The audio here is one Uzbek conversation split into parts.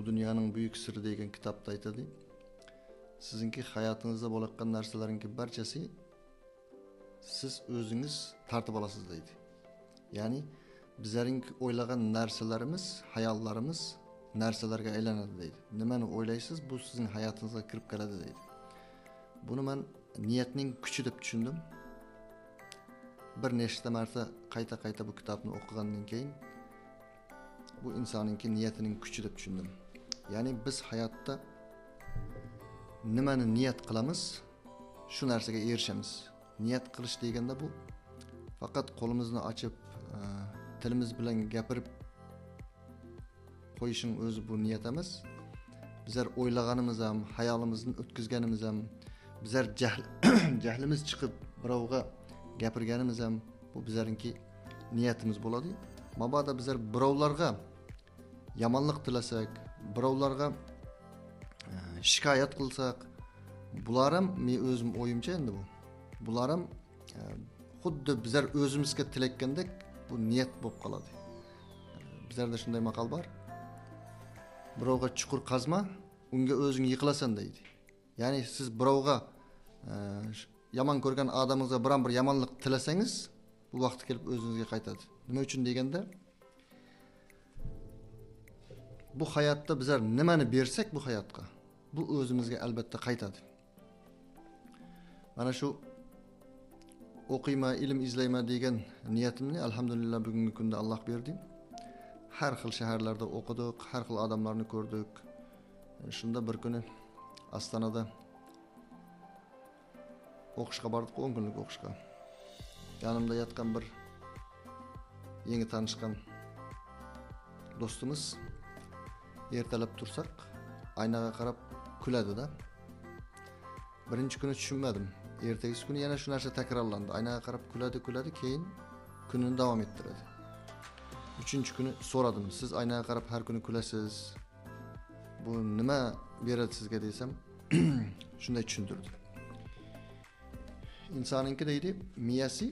Bu dunyoning buyuk siri degan kitobda aytadi. Sizinki hayotingizda bo'layotgan narsalarning barchasi siz o'zingiz tartib olasiz deydi. Ya'ni bizning o'ylagan narsalarimiz, hayollarimiz narsalarga aylanadi deydi. Nimani o'ylaysiz, bu sizning hayotingizga kirib keladi deydi. Buni men niyatning kuchi deb tushundim. Bir nechta marta qayta bu kitobni o'qigandan keyin bu insonning niyatining kuchi deb tushundim. Ya'ni biz hayotda nimani niyat qilamiz, shu narsaga erishamiz. Niyat qilish deganda bu faqat qo'limizni ochib, tilimiz bilan gapirib qo'yishing o'zi bu niyat emas. Bizlar o'ylaganimiz ham, hayolimizni o'tkazganimiz ham, bizlar jahlimiz chiqib birovga gapirganimiz ham bu bizlarning niyatimiz bo'ladi. Mabodo bizlar birovlarga yomonlik tilasak, birovlarga shikoyat qilsak, bular ham men o'zim o'yimcha endi bu. Bular ham xuddi bizlar o'zimizga tilakkandek bu niyat bo'lib qoladi. Bizlarda shunday maqol bor. Birovga chuqur qazma, unga o'zing yiqilasan deydi. Ya'ni siz birovga yomon ko'rgan odamingizga biron bir yomonlik tilasangiz, bu vaqt kelib o'zingizga qaytadi. Nima uchun deganda, bu hayotda bizlar nimani bersak bu hayotga, bu o'zimizga albatta qaytadi. Mana shu o'qiyma, ilm izlayma degan niyatimni alhamdulillah bugungi kunda Alloh berdi. Har xil shaharlarda o'qidik, har xil odamlarni ko'rdik. Shunda bir kuni Ostonada o'qishga bordik, 10 kunlik o'qishga. Yanımda yotgan bir yangi tanishgan do'stimiz ertalab tursak, aynaga qarab kuladi-da. Birinchi kuni tushunmadim. Ertasi kuni yana shu narsa takrorlandi. Aynaga qarab kuladi, keyin kunini davom ettiradi. Uchinchi kuni so'radim. Siz aynaga qarab har kuni kulasiz. Bu nima beradi sizga desam, shunday tushuntirdi. İnsanınki deydi, miyasi.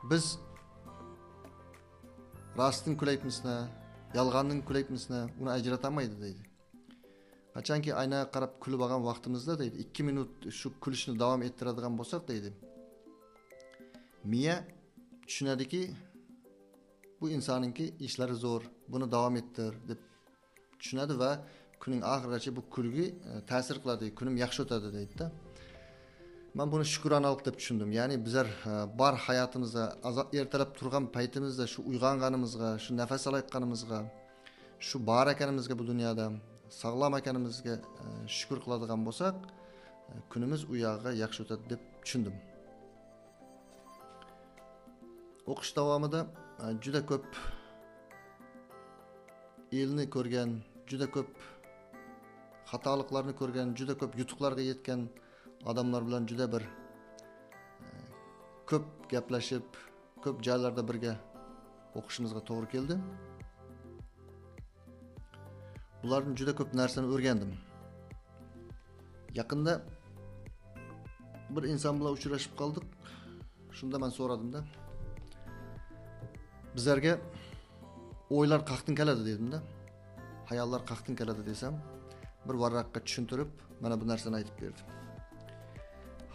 Biz rastın kulaytmisine, yalğanın kulaytmisine uni ajratamaydi deydi. Qachonki aynaga qarab kulib olgan vaqtimizda deydi, 2 minut shu kulishni davom ettiradigan bo'lsak deydi, miya tushunadiki, bu insonninki ishlari zo'r, buni davom ettir deb tushunadi va kuning oxirigacha bu kulgi ta'sir qiladi, kunim yaxshi o'tadi deydi-da. Men buni shukronalik deb tushundim. Ya'ni bizlar bor hayotimizda ertalab turgan paytimizda shu uyg'onganimizga, shu nafas olayotganimizga, shu bor ekanimizga bu dunyoda, sog'lom ekanimizga shukr qiladigan bo'lsak, kunimiz u yoqqa yaxshi o'tadi deb tushundim. O'qish davomida juda ko'p elni ko'rgan, juda ko'p xatoliklarni ko'rgan, juda ko'p yutuqlarga yetgan odamlar bilan juda bir ko'p gaplashib, ko'p joylarda birga o'qishimizga to'g'ri keldi. Bulardan juda ko'p narsani o'rgandim. Yaqinda bir inson bilan uchrashib qoldik. Shunda men so'radim-da. Bizlarga o'ylar qaqtin keladi dedim-da. Hayollar qaqtin keladi desam, bir varaqqa tushuntirib, mana bu narsani aytib berdi.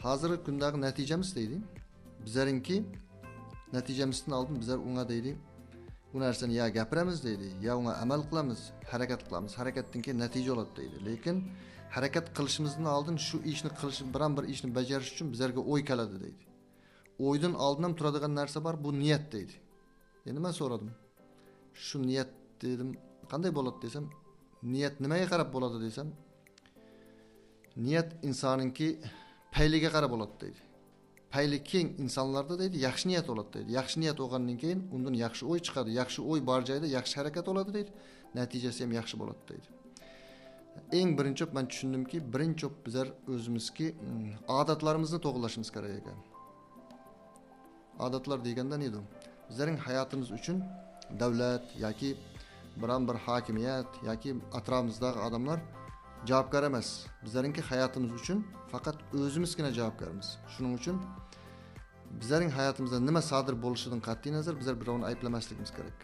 Hozirgi kundagi natijamiz deydi. Bizlarinki natijamizdan oldin bizlar unga deydi, bu narsani ya gapiramiz deydi, ya unga amal qilamiz, harakat qilamiz. Harakatdan keyin natija oladi deydi. Lekin harakat qilishimizdan oldin shu ishni qilish, biron bir ishni bajarish uchun bizlarga o'y keladi deydi. O'ydan oldin ham turadigan narsa bor, bu niyat deydi. Endi men so'radim. Shu niyat dedim, qanday bo'ladi desam, niyat nimaga qarab bo'ladi desam, niyat insonninki payliga qarab bo'ladi deydi. Payli keng insonlarda deydi, yaxshi niyat bo'ladi deydi. Yaxshi niyat olgandan keyin undan yaxshi o'y chiqadi. Yaxshi o'y bor joyda yaxshi harakat bo'ladi deydi. Natijasi ham yaxshi bo'ladi deydi. Eng birinchi men tushundimki, birinchi bizlar o'zimizki odatlarimizni to'g'rilashimiz kerak ekan. Odatlar deganda nima edi? Bizning hayotimiz uchun davlat yoki biron bir hokimiyat yoki atrofimizdagi odamlar javobgar emas. Bizlarning hayotimiz uchun faqat o'zimizgina javobgarmiz. Shuning uchun bizlarning hayotimizda nima sodir bo'lishidan qat'iy nazar bizlar birovni ayblamasligimiz kerak.